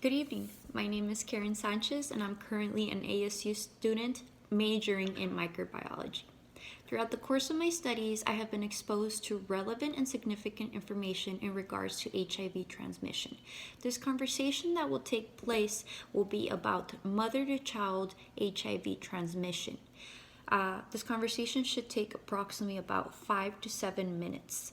Good evening. My name is Karen Sanchez, and I'm currently an ASU student majoring in microbiology. Throughout the course of my studies, I have been exposed to relevant and significant information in regards to HIV transmission. This conversation that will take place will be about mother-to-child HIV transmission. This conversation should take approximately about 5 to 7 minutes.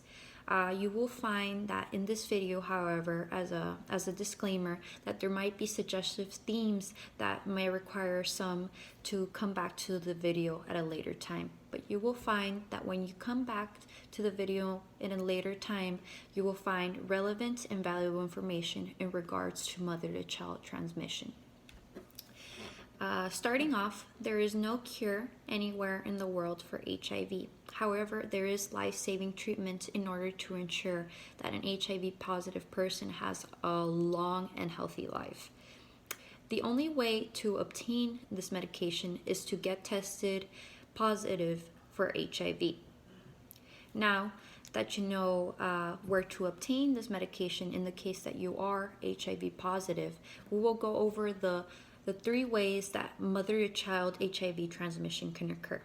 You will find that in this video, however, as a disclaimer, that there might be suggestive themes that may require some to come back to the video at a later time. But you will find that when you come back to the video in a later time, you will find relevant and valuable information in regards to mother-to-child transmission. Starting off, there is no cure anywhere in the world for HIV. However, there is life-saving treatment in order to ensure that an HIV positive person has a long and healthy life. The only way to obtain this medication is to get tested positive for HIV. Now that you know where to obtain this medication in the case that you are HIV positive, we will go over the 3 ways that mother-to-child HIV transmission can occur.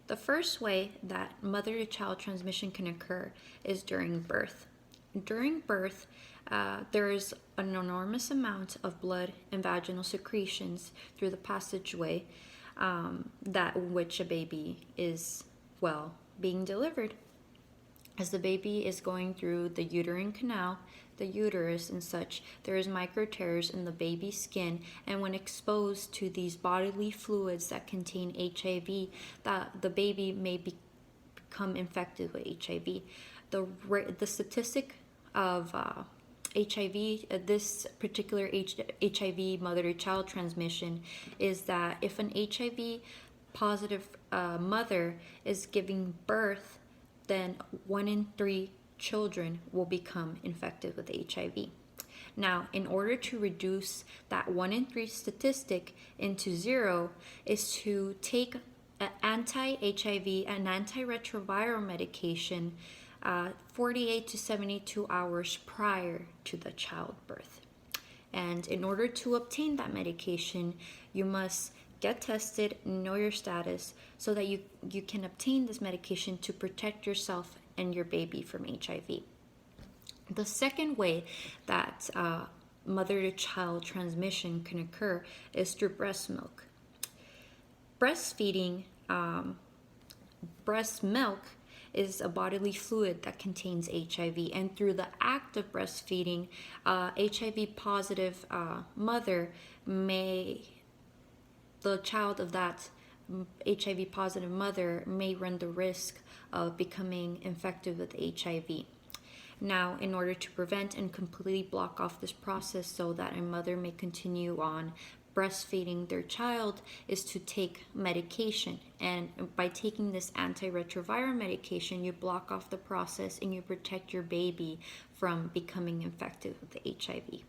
The first way that mother-to-child transmission can occur is during birth. During birth, there is an enormous amount of blood and vaginal secretions through the passageway that which a baby is, being delivered. As the baby is going through the uterine canal, the uterus and such, there is micro tears in the baby's skin, and when exposed to these bodily fluids that contain HIV, the baby may become infected with HIV. The statistic of HIV, this particular HIV mother-to-child transmission, is that if an HIV positive mother is giving birth, then 1 in 3 children will become infected with HIV. Now, in order to reduce that 1 in 3 statistic into 0 is to take an anti-HIV and antiretroviral medication 48 to 72 hours prior to the childbirth. And in order to obtain that medication, you must get tested, know your status, so that you can obtain this medication to protect yourself and your baby from HIV. The second way that mother-to-child transmission can occur is through breast milk. Breastfeeding, breast milk is a bodily fluid that contains HIV, and through the act of breastfeeding, HIV positive mother the child of that HIV positive mother may run the risk of becoming infected with HIV. Now, in order to prevent and completely block off this process so that a mother may continue on breastfeeding their child, is to take medication. And by taking this antiretroviral medication, you block off the process and you protect your baby from becoming infected with the HIV.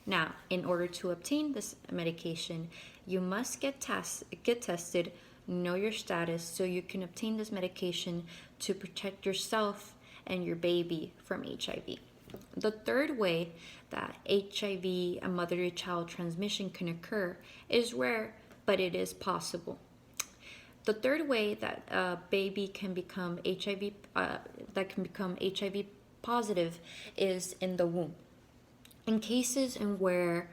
Now, in order to obtain this medication, you must get tested, know your status, so you can obtain this medication to protect yourself and your baby from HIV. The third way that HIV and mother-to-child transmission can occur is rare, but it is possible. The third way that a baby can become HIV positive is in the womb. In cases in where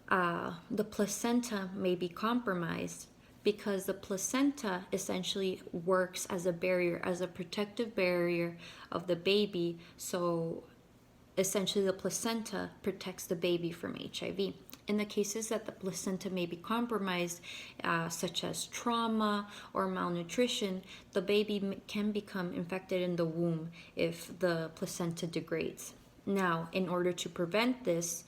the placenta may be compromised, because the placenta essentially works as a barrier, as a protective barrier of the baby, so essentially the placenta protects the baby from HIV. In the cases that the placenta may be compromised, such as trauma or malnutrition, the baby can become infected in the womb if the placenta degrades. Now, in order to prevent this,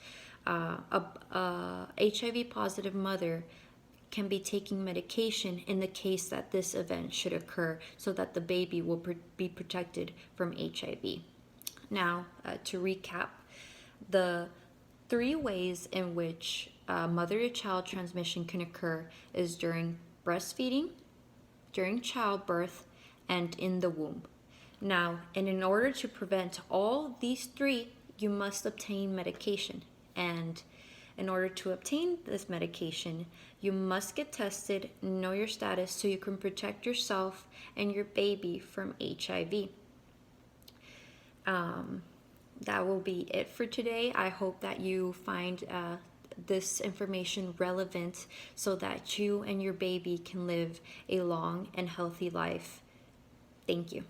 a HIV positive mother can be taking medication in the case that this event should occur, so that the baby will be protected from HIV. Now, to recap, the 3 ways in which mother-to-child transmission can occur is during breastfeeding, during childbirth, and in the womb. Now, and in order to prevent all these 3, you must obtain medication. And in order to obtain this medication, you must get tested, know your status so you can protect yourself and your baby from HIV. That will be it for today. I hope that you find this information relevant so that you and your baby can live a long and healthy life. Thank you.